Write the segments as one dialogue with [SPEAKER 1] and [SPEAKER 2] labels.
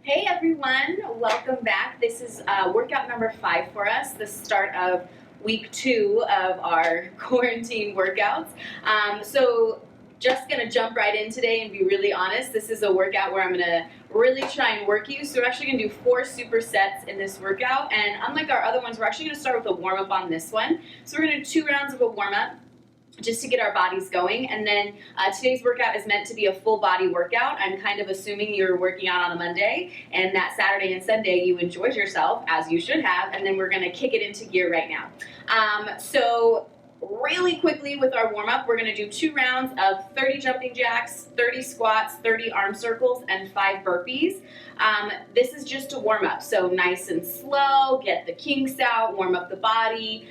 [SPEAKER 1] Hey everyone, welcome back. This is workout number 5 for us, the start of week 2 of our quarantine workouts. So just gonna jump right in today and be really honest. This is a workout where I'm gonna really try and work you. So we're actually gonna do 4 supersets in this workout, and unlike our other ones, we're actually gonna start with a warm-up on this one. So we're gonna do 2 rounds of a warm-up just to get our bodies going, and then today's workout is meant to be a full body workout. I'm kind of assuming you're working out on a Monday and that Saturday and Sunday you enjoyed yourself, as you should have, and then we're going to kick it into gear right now. So really quickly with our warm-up, we're going to do 2 rounds of 30 jumping jacks, 30 squats, 30 arm circles, and 5 burpees. This is just a warm-up, so nice and slow, get the kinks out, warm up the body.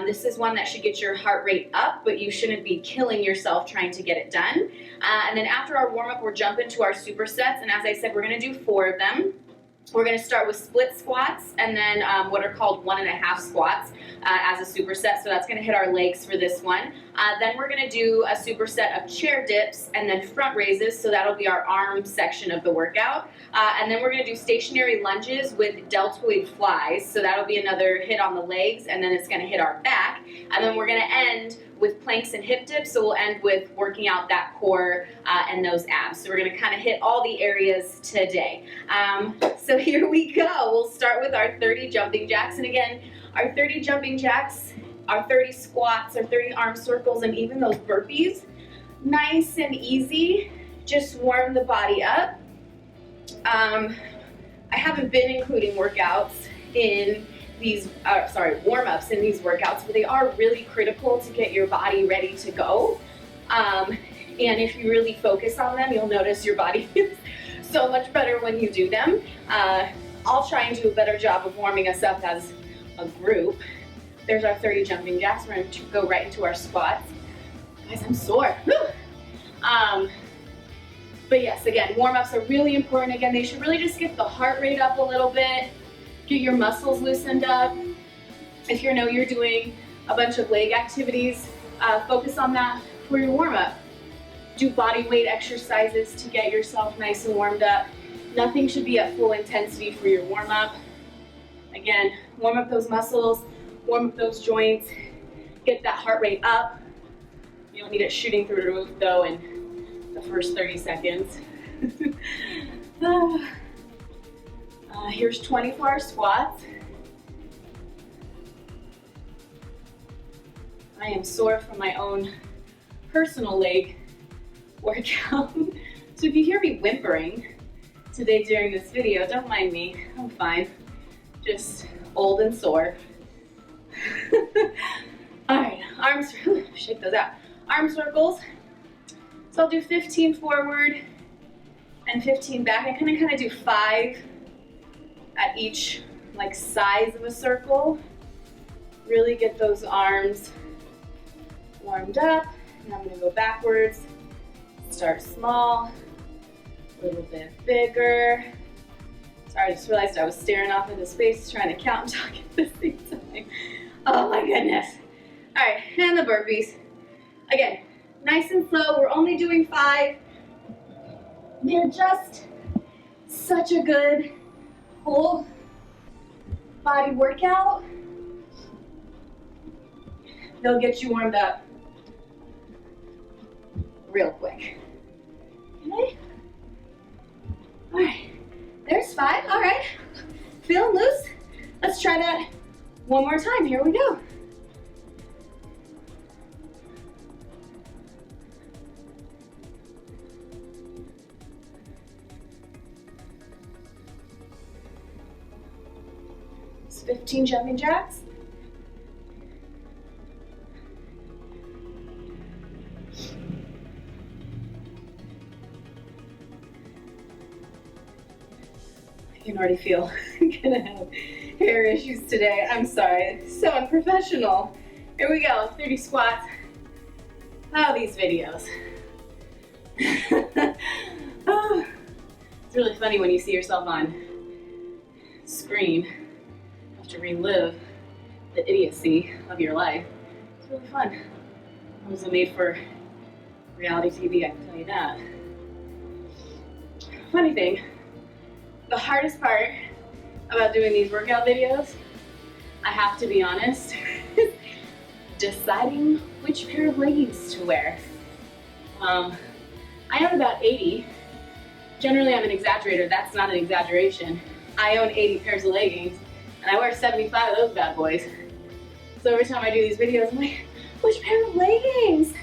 [SPEAKER 1] This is one that should get your heart rate up, but you shouldn't be killing yourself trying to get it done. And then after our warm-up, we're jumping to our supersets, and as I said, we're going to do 4 of them. We're going to start with split squats and then what are called 1.5 squats as a superset. So that's going to hit our legs for this one. Then we're going to do a superset of chair dips and then front raises. So that'll be our arm section of the workout. And then we're going to do stationary lunges with deltoid flies. So that'll be another hit on the legs, and then it's going to hit our back. And then we're going to end with planks and hip dips, so we'll end with working out that core and those abs. So we're going to kind of hit all the areas today. So here we go. We'll start with our 30 jumping jacks, and again, our 30 jumping jacks, our 30 squats, our 30 arm circles, and even those burpees, nice and easy. Just warm the body up. I haven't been including workouts in these, warm-ups in these workouts, but they are really critical to get your body ready to go. And if you really focus on them, you'll notice your body feels so much better when you do them. I'll try and do a better job of warming us up as a group. There's our 30 jumping jacks. We're going to go right into our squats. Guys, I'm sore. But yes, again, warm-ups are really important. Again, they should really just get the heart rate up a little bit, get your muscles loosened up. If you know you're doing a bunch of leg activities, focus on that for your warm-up. Do body weight exercises to get yourself nice and warmed up. Nothing should be at full intensity for your warm-up. Again, warm up those muscles, warm up those joints, get that heart rate up. You don't need it shooting through the roof though in the first 30 seconds. Here's 20 for our squats. I am sore from my own personal leg workout. So if you hear me whimpering today during this video, don't mind me, I'm fine. Just old and sore. All right, arms, shake those out. Arm circles. So I'll do 15 forward and 15 back. I kind of do 5 at each size of a circle. Really get those arms warmed up. And I'm gonna go backwards. Start small, a little bit bigger. Sorry, I just realized I was staring off into space trying to count and talk at the same time. Oh my goodness. All right, and the burpees. Again, nice and slow. We're only doing 5. They're just such a good whole body workout. They'll get you warmed up real quick. Okay? All right, there's 5. All right, feeling loose. Let's try that one more time. Here we go. It's 15 jumping jacks. I can already feel I'm gonna have hair issues today. I'm sorry, so unprofessional. Here we go, 30 squats. Oh, these videos. Oh, it's really funny when you see yourself on screen. You have to relive the idiocy of your life. It's really fun. It wasn't made for reality TV, I can tell you that. Funny thing, the hardest part about doing these workout videos, I have to be honest, deciding which pair of leggings to wear. I own about 80. Generally, I'm an exaggerator. That's not an exaggeration. I own 80 pairs of leggings, and I wear 75 of those bad boys. So every time I do these videos, I'm like, which pair of leggings?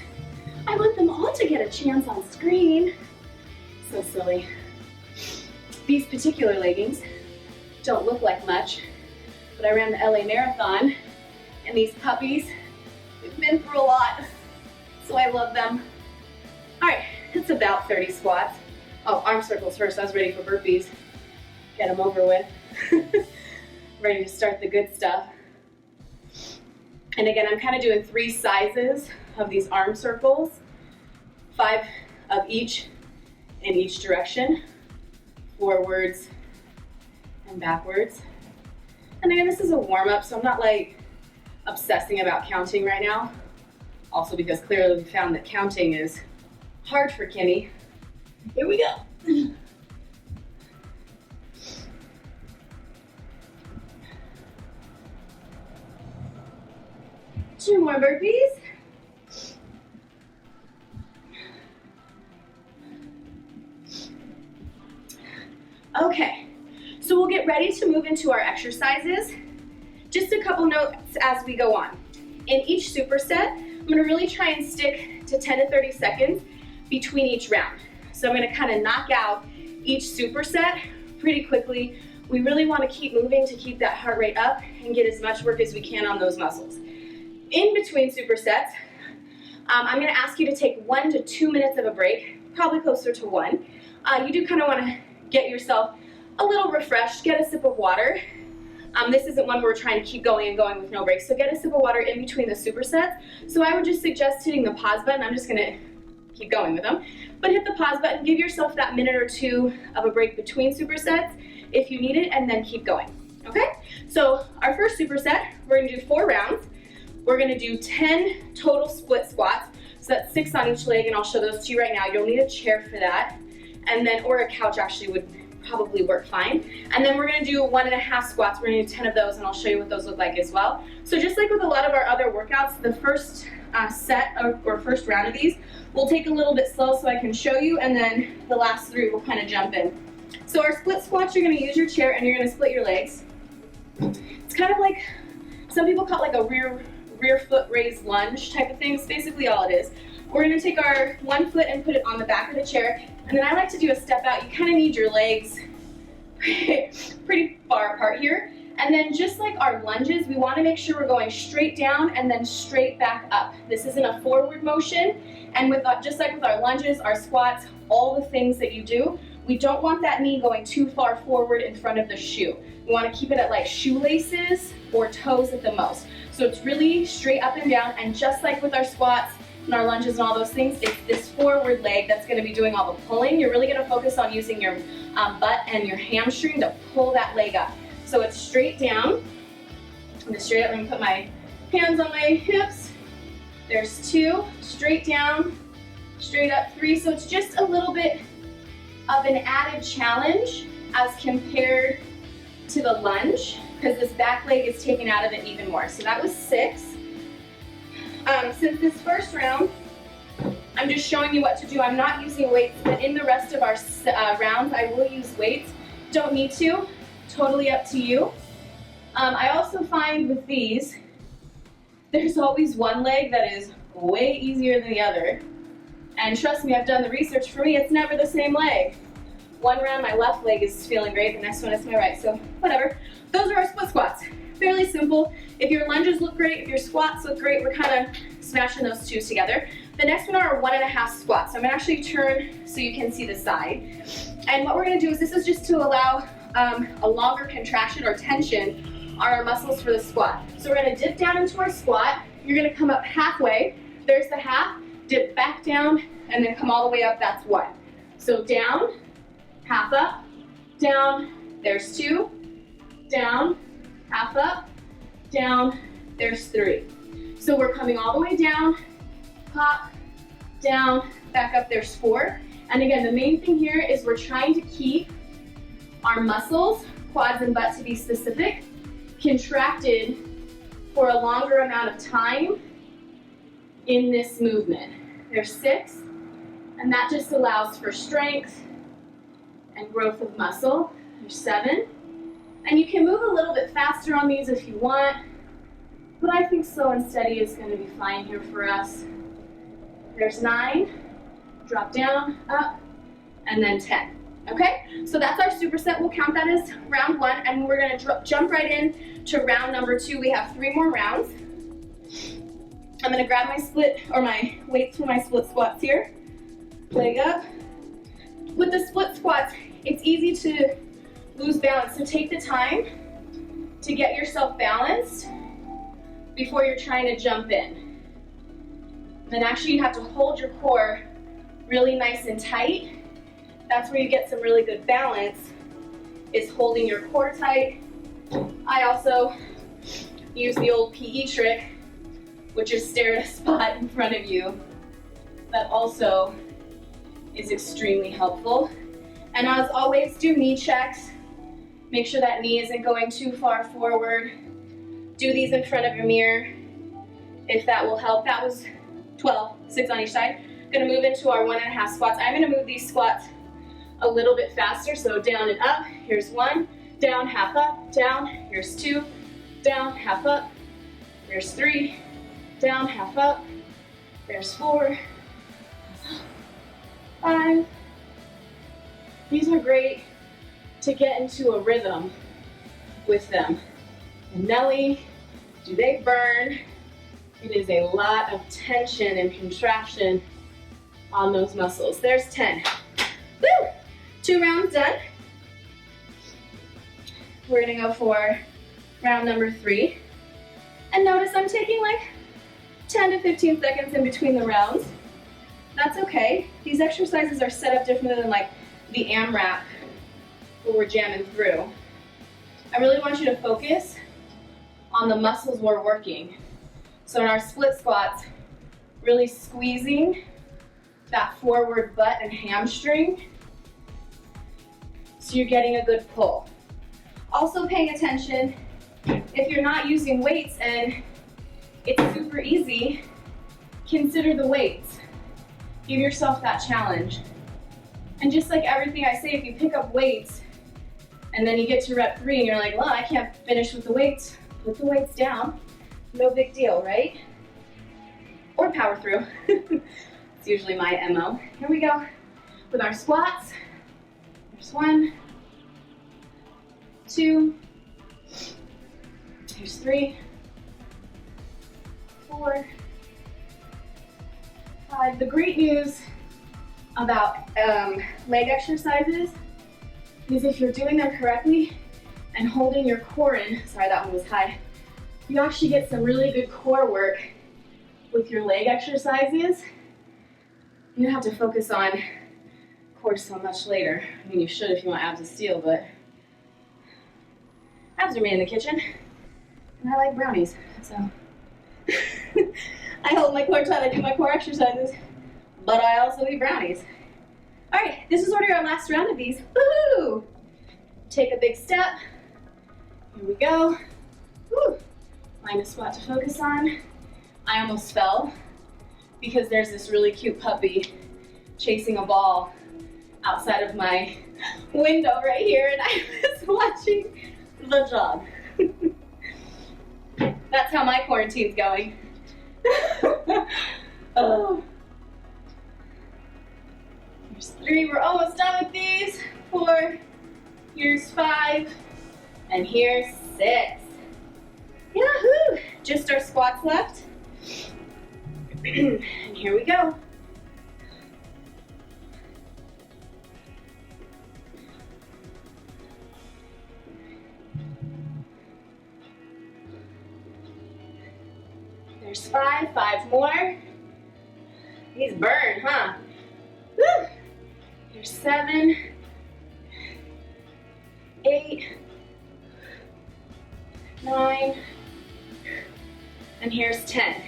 [SPEAKER 1] I want them all to get a chance on screen. So silly. These particular leggings don't look like much, but I ran the LA Marathon, and these puppies, they've been through a lot, so I love them. All right, it's about 30 squats. Oh, arm circles first. I was ready for burpees. Get them over with. Ready to start the good stuff. And again, I'm kind of doing 3 sizes of these arm circles, 5 of each in each direction, forwards and backwards. And again, this is a warm-up, so I'm not like obsessing about counting right now. Also because clearly we found that counting is hard for Kenny. Here we go. 2 more burpees. Okay, so we'll get ready to move into our exercises. Just a couple notes as we go on. In each superset, I'm gonna really try and stick to 10 to 30 seconds between each round. So I'm gonna kind of knock out each superset pretty quickly. We really wanna keep moving to keep that heart rate up and get as much work as we can on those muscles. In between supersets, I'm gonna ask you to take 1 to 2 minutes of a break, probably closer to 1. You do kind of wanna get yourself a little refreshed, get a sip of water. This isn't one where we're trying to keep going and going with no breaks, so get a sip of water in between the supersets. So I would just suggest hitting the pause button. I'm just gonna keep going with them. But hit the pause button, give yourself that minute or 2 of a break between supersets if you need it, and then keep going, okay? So our first superset, we're gonna do 4 rounds. We're gonna do 10 total split squats. So that's 6 on each leg, and I'll show those to you right now. You'll need a chair for that. And then, or a couch actually would probably work fine. And then we're gonna do 1.5 squats. We're gonna do 10 of those, and I'll show you what those look like as well. So just like with a lot of our other workouts, the first set or first round of these, we'll take a little bit slow so I can show you, and then the last 3 we'll kind of jump in. So our split squats, you're gonna use your chair and you're gonna split your legs. It's kind of like, some people call it like a rear foot raised lunge type of thing. It's basically all it is. We're gonna take our 1 foot and put it on the back of the chair, and then I like to do a step out. You kind of need your legs pretty far apart here. And then just like our lunges, we wanna make sure we're going straight down and then straight back up. This isn't a forward motion, and with just like with our lunges, our squats, all the things that you do, we don't want that knee going too far forward in front of the shoe. We wanna keep it at like shoelaces or toes at the most. So it's really straight up and down, and just like with our squats and our lunges and all those things, it's this forward leg that's gonna be doing all the pulling. You're really gonna focus on using your butt and your hamstring to pull that leg up. So it's straight down. I'm gonna straight up, I'm gonna put my hands on my hips. There's 2, straight down, straight up 3. So it's just a little bit of an added challenge as compared to the lunge, because this back leg is taken out of it even more. So that was 6. Since this first round, I'm just showing you what to do. I'm not using weights, but in the rest of our rounds, I will use weights. Don't need to, totally up to you. I also find with these, there's always one leg that is way easier than the other. And trust me, I've done the research. For me, it's never the same leg. One round, my left leg is feeling great, the next one is my right, so whatever. Those are our split squats. Fairly simple. If your lunges look great, if your squats look great, we're kind of smashing those 2 together. The next one are our 1.5 squats. I'm gonna actually turn so you can see the side. And what we're gonna do is, this is just to allow a longer contraction or tension on our muscles for the squat. So we're gonna dip down into our squat. You're gonna come up halfway. There's the half, dip back down, and then come all the way up, that's 1. So down, half up, down, there's 2, down, half up, down, there's 3. So we're coming all the way down, pop, down, back up, there's 4. And again, the main thing here is we're trying to keep our muscles, quads and butt to be specific, contracted for a longer amount of time in this movement. There's 6, and that just allows for strength and growth of muscle. There's 7, and you can move a little bit faster on these if you want, but I think slow and steady is going to be fine here for us. There's 9, drop down, up, and then 10. Okay, so that's our superset. We'll count that as round 1, and we're going to jump right in to round number 2. We have 3 more rounds. I'm going to grab my split, or my weights for my split squats here. Leg up. With the split squats, it's easy to lose balance, so take the time to get yourself balanced before you're trying to jump in. Then actually you have to hold your core really nice and tight. That's where you get some really good balance, is holding your core tight. I also use the old PE trick, which is stare at a spot in front of you. That also is extremely helpful. And as always, do knee checks. Make sure that knee isn't going too far forward. Do these in front of your mirror, if that will help. That was 12, 6 on each side. Gonna move into our 1.5 squats. I'm gonna move these squats a little bit faster, so down and up. Here's 1, down, half up, down. Here's 2, down, half up. There's 3, down, half up. There's 4, 5. These are great to get into a rhythm with them. And Nelly, do they burn? It is a lot of tension and contraction on those muscles. There's 10. Woo! 2 rounds done. We're gonna go for round number 3. And notice I'm taking like 10 to 15 seconds in between the rounds. That's okay. These exercises are set up differently than like the AMRAP where we're jamming through. I really want you to focus on the muscles we're working. So in our split squats, really squeezing that forward butt and hamstring so you're getting a good pull. Also paying attention, if you're not using weights and it's super easy, consider the weights. Give yourself that challenge. And just like everything I say, if you pick up weights and then you get to rep 3 and you're like, well, I can't finish with the weights, put the weights down. No big deal, right? Or power through. It's usually my MO. Here we go. With our squats, there's 1, 2, here's 3, 4, 5. The great news about leg exercises is if you're doing them correctly and holding your core in, sorry, that one was high, you actually get some really good core work with your leg exercises. You don't have to focus on core so much later. I mean, you should if you want abs of steel, but abs are made in the kitchen, and I like brownies, so. I hold my core tight, I do my core exercises, but I also eat brownies. All right, this is already our last round of these. Woohoo! Take a big step. Here we go. Woo. Find a spot to focus on. I almost fell because there's this really cute puppy chasing a ball outside of my window right here, and I was watching the jog. That's how my quarantine's going. Oh. Here's 3, we're almost done with these. 4, here's 5, and here's 6. Yahoo! Just our squats left. And here we go. There's 5, 5 more. These burn, huh? Woo! Here's 7, 8, 9, and here's 10.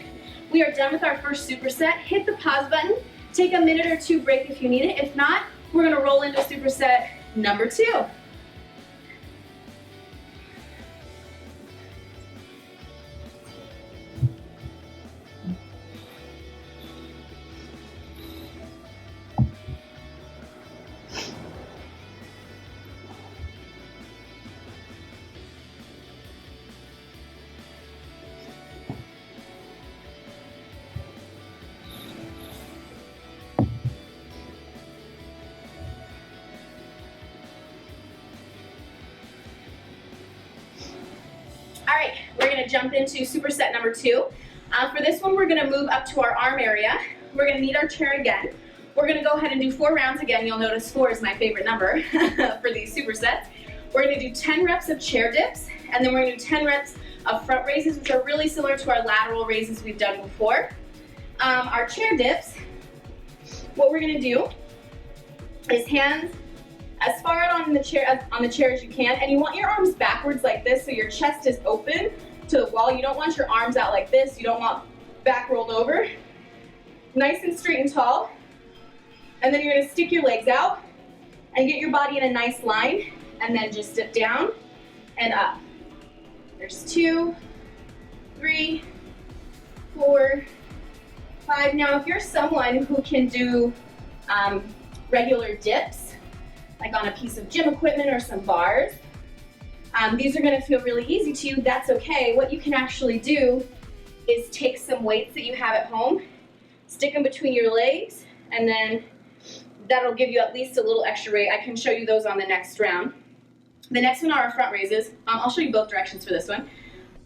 [SPEAKER 1] We are done with our first superset. Hit the pause button. Take a minute or 2 break if you need it. If not, we're gonna roll into superset number 2. right, we're gonna jump into superset number 2. For this one, we're gonna move up to our arm area. We're gonna need our chair again. We're gonna go ahead and do 4 rounds again. You'll notice 4 is my favorite number for these supersets. We're gonna do 10 reps of chair dips, and then we're gonna do 10 reps of front raises, which are really similar to our lateral raises we've done before. Our chair dips, what we're gonna do is hands as far out on the chair as you can, and you want your arms backwards like this, so your chest is open to the wall. You don't want your arms out like this. You don't want back rolled over. Nice and straight and tall. And then you're gonna stick your legs out and get your body in a nice line, and then just dip down and up. There's 2, 3, 4, 5. Now, if you're someone who can do regular dips, like on a piece of gym equipment or some bars, these are gonna feel really easy to you. That's okay. What you can actually do is take some weights that you have at home, stick them between your legs, and then that'll give you at least a little extra weight. I can show you those on the next round. The next one are our front raises. I'll show you both directions for this one.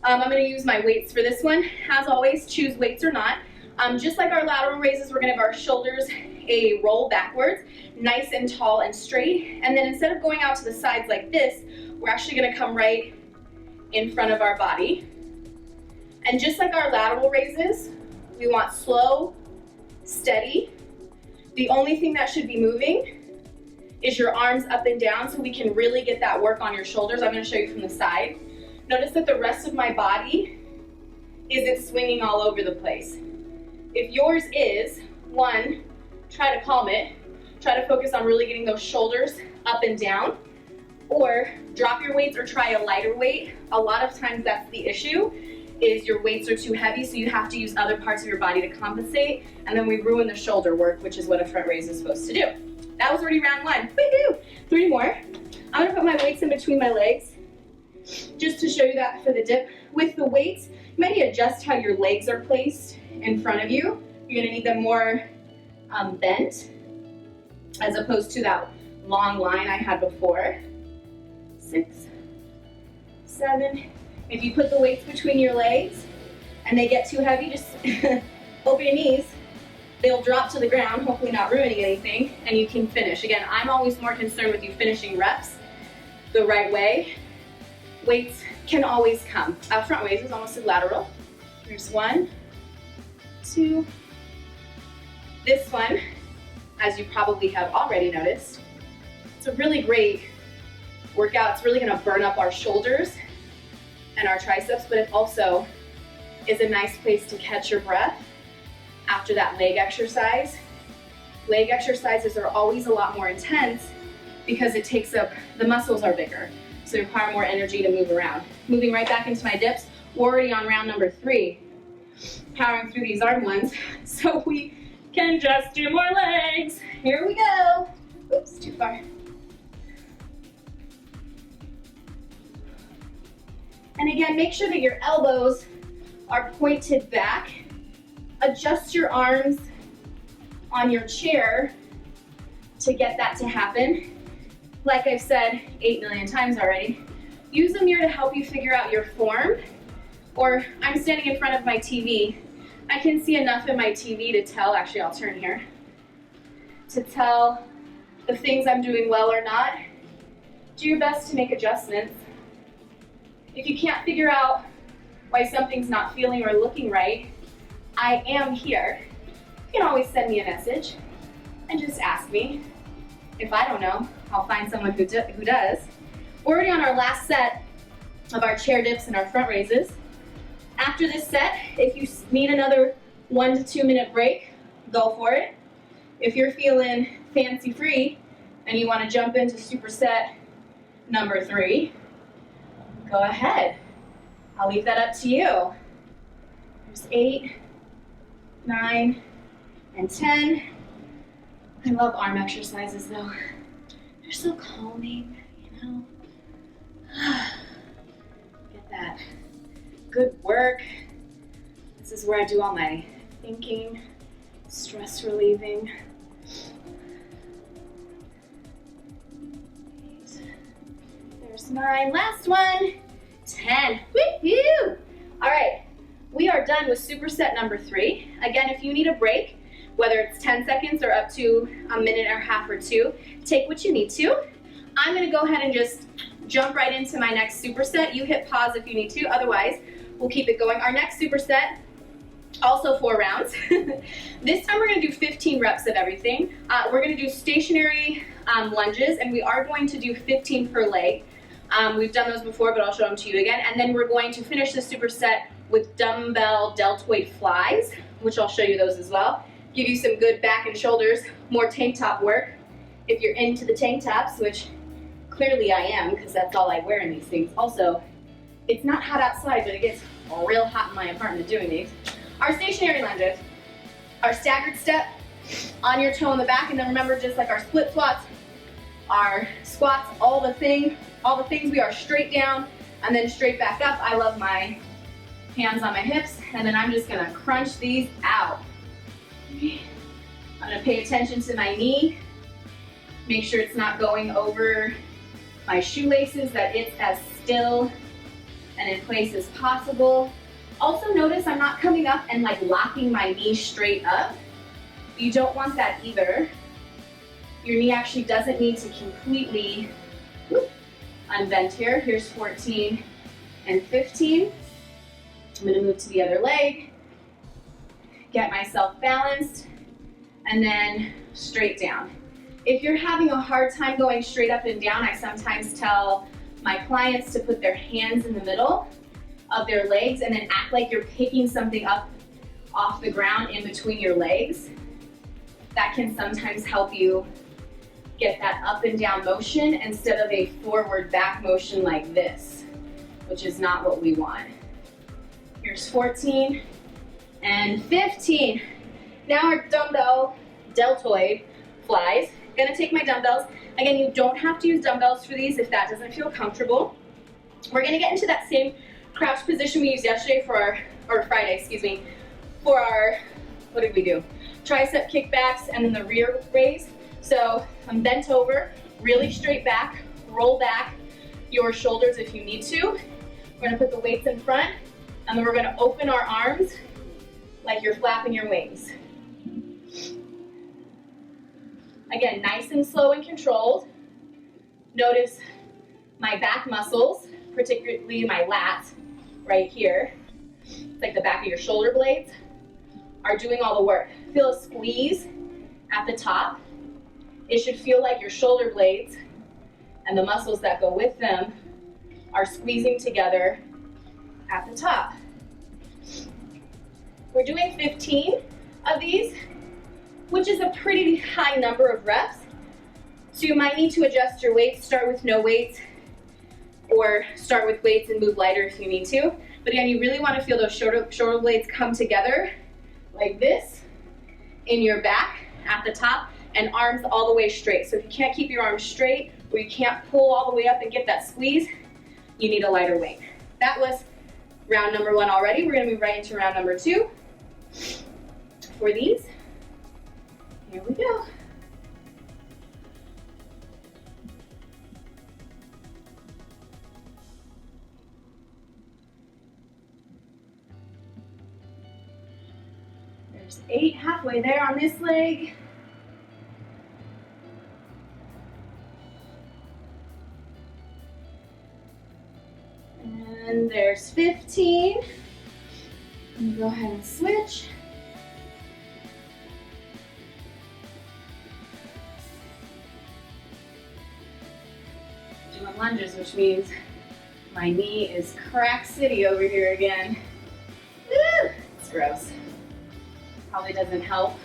[SPEAKER 1] I'm gonna use my weights for this one. As always, choose weights or not. Just like our lateral raises, we're gonna have our shoulders a roll backwards, nice and tall and straight. And then instead of going out to the sides like this, we're actually gonna come right in front of our body. And just like our lateral raises, we want slow, steady. The only thing that should be moving is your arms up and down, so we can really get that work on your shoulders. I'm gonna show you from the side. Notice that the rest of my body isn't swinging all over the place. If yours is, 1, try to calm it. Try to focus on really getting those shoulders up and down, or drop your weights or try a lighter weight. A lot of times that's the issue, is your weights are too heavy, so you have to use other parts of your body to compensate, and then we ruin the shoulder work, which is what a front raise is supposed to do. That was already round 1. Woohoo! 3 more. I'm gonna put my weights in between my legs, just to show you that for the dip. With the weights, you might need to adjust how your legs are placed in front of you. You're gonna need them more bent, as opposed to that long line I had before. 6, 7. If you put the weights between your legs and they get too heavy, just open your knees. They'll drop to the ground, hopefully not ruining anything, and you can finish. Again, I'm always more concerned with you finishing reps the right way. Weights can always come. Front raises, almost a lateral. There's 1, 2. This one, as you probably have already noticed, it's a really great workout. It's really gonna burn up our shoulders and our triceps, but it also is a nice place to catch your breath after that leg exercise. Leg exercises are always a lot more intense because it takes up, the muscles are bigger, so they require more energy to move around. Moving right back into my dips, we're already on round number 3, powering through these arm ones, so we can just do more legs. Here we go. Oops, too far. And again, make sure that your elbows are pointed back. Adjust your arms on your chair to get that to happen. Like I've said 8 million times already, use a mirror to help you figure out your form. Or I'm standing in front of my TV. I can see enough in my TV to tell, actually I'll turn here, to tell the things I'm doing well or not. Do your best to make adjustments. If you can't figure out why something's not feeling or looking right, I am here. You can always send me a message and just ask me. If I don't know, I'll find someone who does. We're already on our last set of our chair dips and our front raises. After this set, if you need another 1 to 2 minute break, go for it. If you're feeling fancy free and you want to jump into superset number 3, go ahead. I'll leave that up to you. There's 8, 9, and 10. I love arm exercises though. They're so calming, you know. Get that good work. This is where I do all my thinking, stress relieving. There's 9. Last one. 10. Woo-hoo! All right, we are done with superset number 3. Again, if you need a break, whether it's 10 seconds or up to a minute and a half or 2, take what you need to. I'm gonna go ahead and just jump right into my next superset. You hit pause if you need to, otherwise we'll keep it going. Our next superset, also 4 rounds. This time we're gonna do 15 reps of everything. We're gonna do stationary lunges, and we are going to do 15 per leg. We've done those before, but I'll show them to you again. And then we're going to finish the superset with dumbbell deltoid flies, which I'll show you those as well. Give you some good back and shoulders, more tank top work. If you're into the tank tops, which clearly I am, because that's all I wear in these things. Also, it's not hot outside, but it gets real hot in my apartment doing these. Our stationary lunges, our staggered step on your toe in the back, and then remember, just like our split squats, our squats, all the things we are straight down and then straight back up. I love my hands on my hips, and then I'm just gonna crunch these out. I'm gonna pay attention to my knee, make sure it's not going over my shoelaces, that it's as still and in place as possible. Also notice I'm not coming up and like locking my knee straight up. You don't want that either. Your knee actually doesn't need to completely unbend here. Here's 14 and 15. I'm gonna move to the other leg, get myself balanced, and then straight down. If you're having a hard time going straight up and down, I sometimes tell my clients to put their hands in the middle of their legs and then act like you're picking something up off the ground in between your legs. That can sometimes help you get that up and down motion instead of a forward back motion like this, which is not what we want. Here's 14 and 15. Now our dumbbell deltoid flies. Gonna take my dumbbells. Again, you don't have to use dumbbells for these if that doesn't feel comfortable. We're gonna get into that same crouch position we used yesterday or Friday, excuse me, for our, what did we do? Tricep kickbacks and then the rear raise. So I'm bent over, really straight back, roll back your shoulders if you need to. We're gonna put the weights in front, and then we're gonna open our arms like you're flapping your wings. Again, nice and slow and controlled. Notice my back muscles, particularly my lats right here, it's like the back of your shoulder blades, are doing all the work. Feel a squeeze at the top. It should feel like your shoulder blades and the muscles that go with them are squeezing together at the top. We're doing 15 of these, which is a pretty high number of reps. So you might need to adjust your weights, start with no weights, or start with weights and move lighter if you need to. But again, you really want to feel those shoulder blades come together like this in your back at the top, and arms all the way straight. So if you can't keep your arms straight, or you can't pull all the way up and get that squeeze, you need a lighter weight. That was round number 1 already. We're gonna move right into round number 2 for these. Here we go. There's 8, halfway there on this leg. And there's 15. And go ahead and switch. Doing lunges, which means my knee is crack city over here again. Woo! It's gross. Probably doesn't help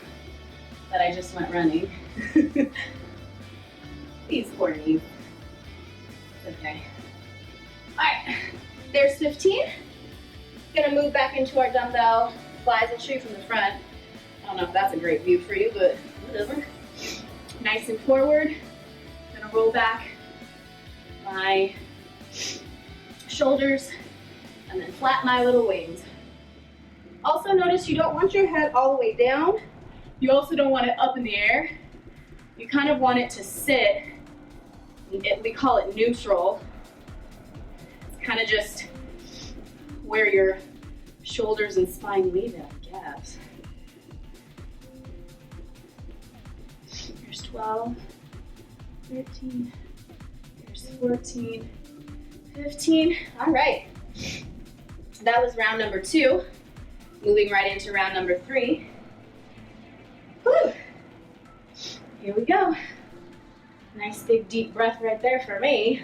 [SPEAKER 1] that I just went running. These poor knees. Okay. Alright, there's 15. Gonna move back into our dumbbell flies. I'll show you from the front. I don't know if that's a great view for you, but whatever. Nice and forward. Gonna roll back my shoulders and then flap my little wings. Also notice you don't want your head all the way down. You also don't want it up in the air. You kind of want it to sit, we call it neutral. It's kind of just where your shoulders and spine leave it, I guess. Here's 12, 13, here's 14, 15. All right. That was round number 2. Moving right into round number 3. Whew. Here we go. Nice big deep breath right there for me.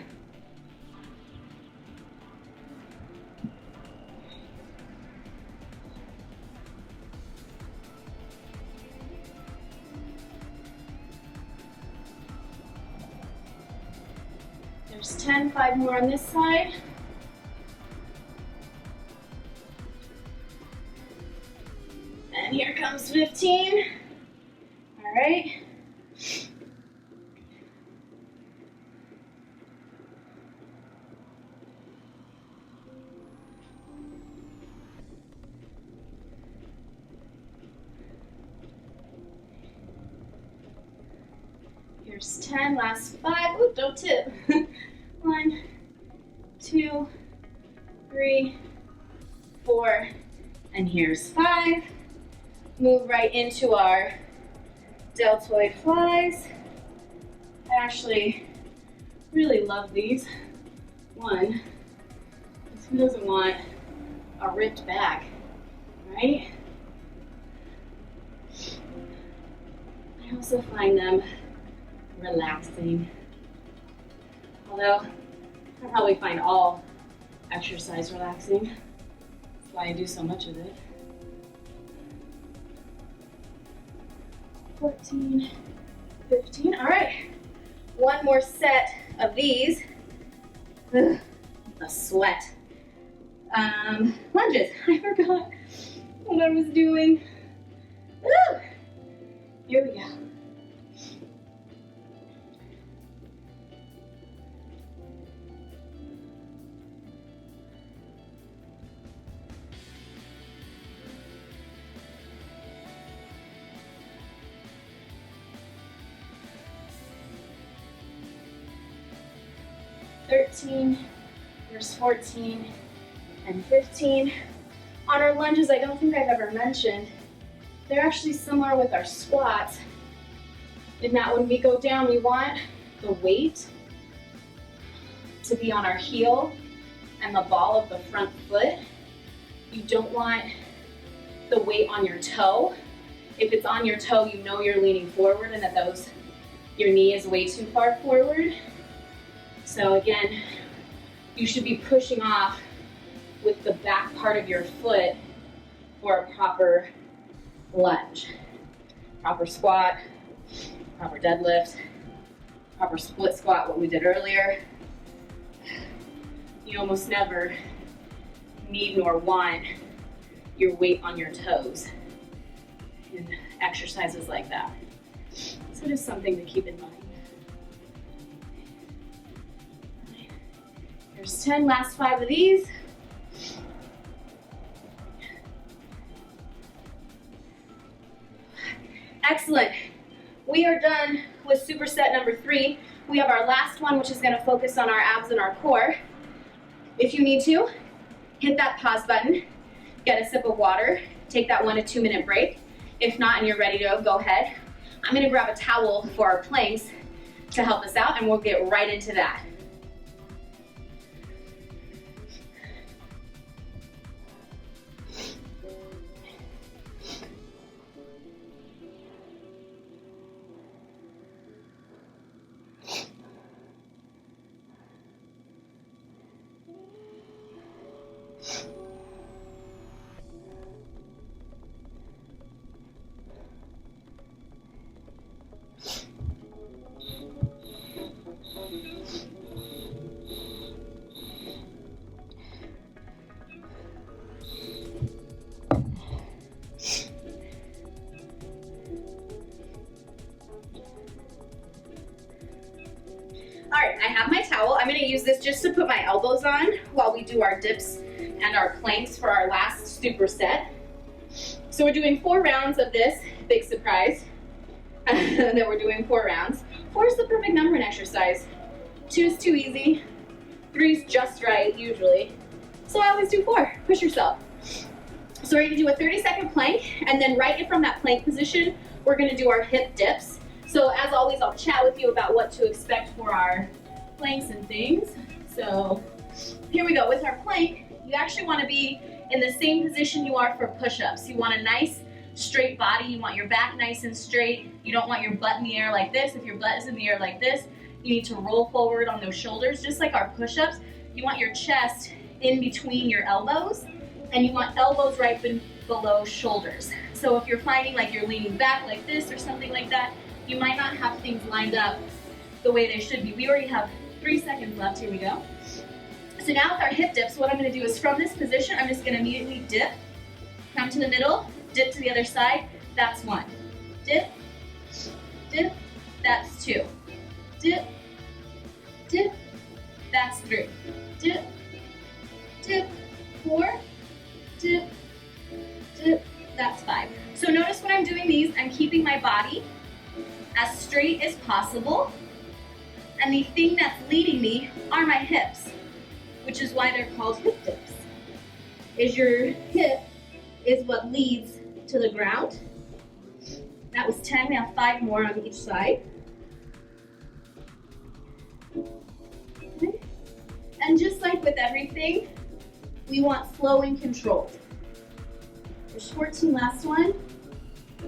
[SPEAKER 1] There's 10, 5 more on this side. And here comes 15. All right. Here's 10, last 5. Ooh, don't tip. 1, 2, 3, 4, and here's 5. Move right into our deltoid flies. I actually really love these. 1, who doesn't want a ripped back, right? I also find them relaxing. Although I probably find all exercise relaxing. That's why I do so much of it. 14, 15. All right. One more set of these. Ugh, the sweat. Lunges. I forgot what I was doing. Woo! Here we go. There's 14 and 15. On our lunges, I don't think I've ever mentioned, they're actually similar with our squats, in that when we go down, we want the weight to be on our heel and the ball of the front foot. You don't want the weight on your toe. If it's on your toe, you know you're leaning forward and that your knee is way too far forward. So again, you should be pushing off with the back part of your foot for a proper lunge. Proper squat, proper deadlift, proper split squat, what we did earlier. You almost never need nor want your weight on your toes in exercises like that. So just something to keep in mind. There's 10, last 5 of these. Excellent. We are done with superset number 3. We have our last one, which is going to focus on our abs and our core. If you need to, hit that pause button, get a sip of water, take that 1 to 2 minute break. If not and you're ready to go ahead, I'm going to grab a towel for our planks to help us out, and we'll get right into that. All right, I have my towel. I'm gonna use this just to put my elbows on while we do our dips and our planks for our last superset. So we're doing 4 rounds of this, big surprise, that we're doing 4 rounds. 4 is the perfect number in exercise. 2 is too easy, 3 is just right, usually. So I always do 4, push yourself. So we're gonna do a 30-second plank, and then right from that plank position, we're gonna do our hip dips. So as always, I'll chat with you about what to expect for our planks and things. So here we go. With our plank, you actually wanna be in the same position you are for push-ups. You want a nice straight body. You want your back nice and straight. You don't want your butt in the air like this. If your butt is in the air like this, you need to roll forward on those shoulders, just like our push-ups. You want your chest in between your elbows, and you want elbows right below shoulders. So if you're finding like you're leaning back like this or something like that, you might not have things lined up the way they should be. We already have 3 seconds left. Here we go. So now with our hip dips, what I'm gonna do is from this position, I'm just gonna immediately dip, come to the middle, dip to the other side. That's 1. Dip, dip, that's 2. Dip, dip, that's 3. Dip, dip, 4, dip, dip, that's 5. So notice when I'm doing these, I'm keeping my body as straight as possible. And the thing that's leading me are my hips, which is why they're called hip dips. Is your hip is what leads to the ground. That was 10, we have 5 more on each side. Okay. And just like with everything, we want slow and controlled. There's 14, last one,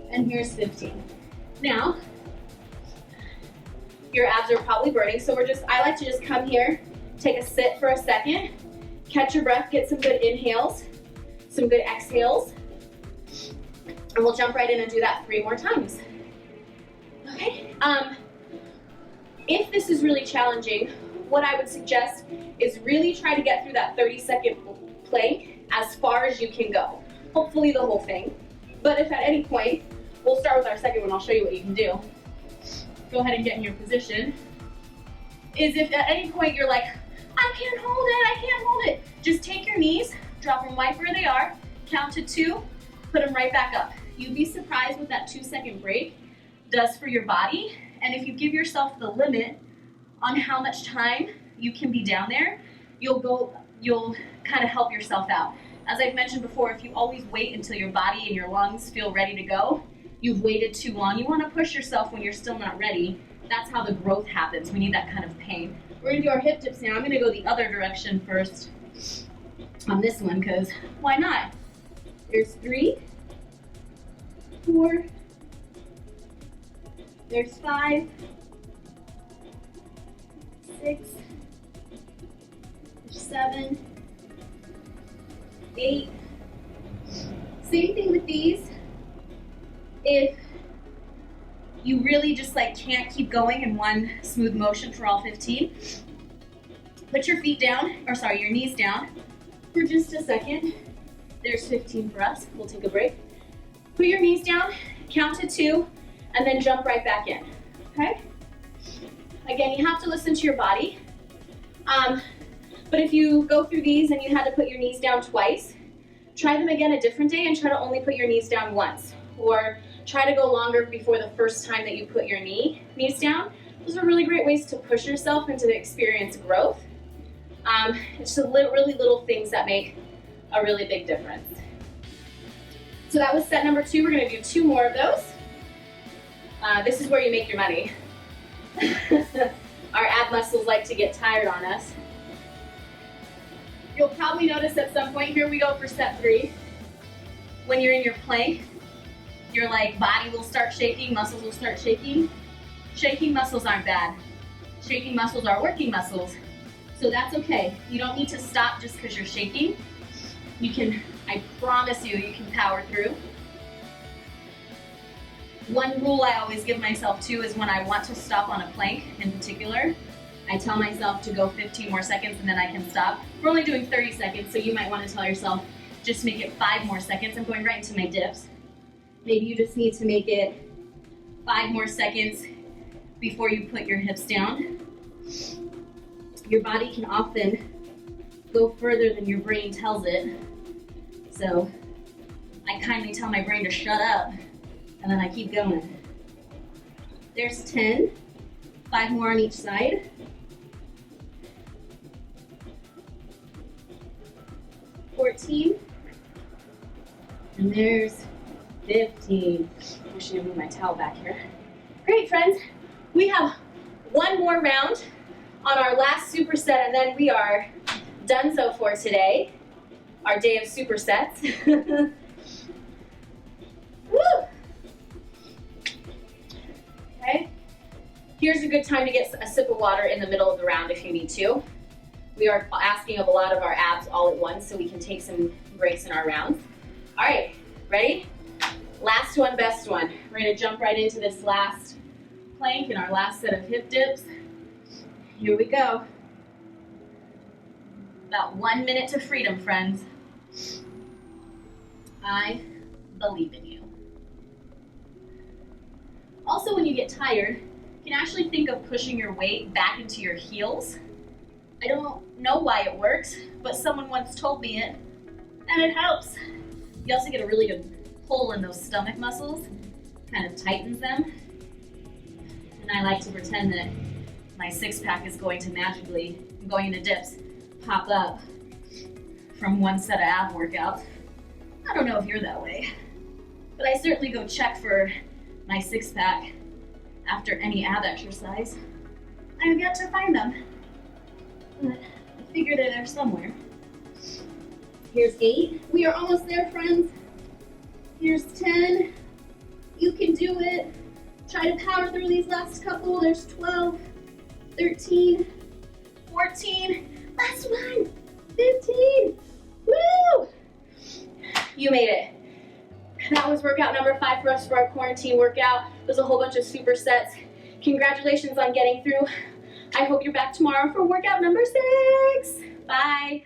[SPEAKER 1] and here's 15. Now, your abs are probably burning, so I like to just come here, take a sit for a second, catch your breath, get some good inhales, some good exhales, and we'll jump right in and do that 3 more times. Okay, if this is really challenging, what I would suggest is really try to get through that 30-second plank as far as you can go. Hopefully the whole thing. But if at any point, we'll start with our second one, I'll show you what you can do. Go ahead and get in your position. Is if at any point you're like, I can't hold it, just take your knees, drop them right where they are, count to 2, put them right back up. You'd be surprised what that 2-second break does for your body. And if you give yourself the limit on how much time you can be down there, you'll kind of help yourself out. As I've mentioned before, if you always wait until your body and your lungs feel ready to go, you've waited too long. You want to push yourself when you're still not ready. That's how the growth happens. We need that kind of pain. We're going to do our hip dips now. I'm going to go the other direction first on this one, because why not? There's 3, 4, there's 5, 6, 7, 8. Same thing with these. If you really just can't keep going in one smooth motion for all 15, put your feet down, your knees down for just a second. There's 15 for us. We'll take a break. Put your knees down, count to 2, and then jump right back in, okay? Again, you have to listen to your body. But if you go through these and you had to put your knees down twice, try them again a different day and try to only put your knees down once. Or try to go longer before the first time that you put your knees down. Those are really great ways to push yourself and to experience growth. It's just really little things that make a really big difference. So that was set number 2. We're gonna do 2 more of those. This is where you make your money. Our ab muscles like to get tired on us. You'll probably notice at some point, here we go for set 3, when you're in your plank, your body will start shaking, muscles will start shaking. Shaking muscles aren't bad. Shaking muscles are working muscles. So that's okay. You don't need to stop just because you're shaking. I promise you can power through. One rule I always give myself too is when I want to stop on a plank in particular, I tell myself to go 15 more seconds and then I can stop. We're only doing 30 seconds, so you might want to tell yourself, just make it 5 more seconds. I'm going right into my dips. Maybe you just need to make it 5 more seconds before you put your hips down. Your body can often go further than your brain tells it. So I kindly tell my brain to shut up, and then I keep going. There's 10, 5 more on each side. 14. And there's 15. I should move my towel back here. Great, friends. We have one more round on our last superset, and then we are done so for today. Our day of supersets. Woo! Okay. Here's a good time to get a sip of water in the middle of the round if you need to. We are asking of a lot of our abs all at once, so we can take some breaks in our rounds. All right, ready? Last one, best one. We're gonna jump right into this last plank and our last set of hip dips. Here we go. About 1 minute to freedom, friends. I believe in you. Also, when you get tired, you can actually think of pushing your weight back into your heels. I don't know why it works, but someone once told me it, and it helps. You also get a really good pull in those stomach muscles, kind of tightens them. And I like to pretend that my six-pack is going to magically, going into dips, pop up from one set of ab workouts. I don't know if you're that way, but I certainly go check for my six-pack after any ab exercise. I have yet to find them, but I figure they're there somewhere. Here's 8. We are almost there, friends. Here's 10. You can do it. Try to power through these last couple. There's 12, 13, 14, last one, 15. Woo! You made it. That was workout number 5 for us for our quarantine workout. There's a whole bunch of supersets. Congratulations on getting through. I hope you're back tomorrow for workout number 6. Bye.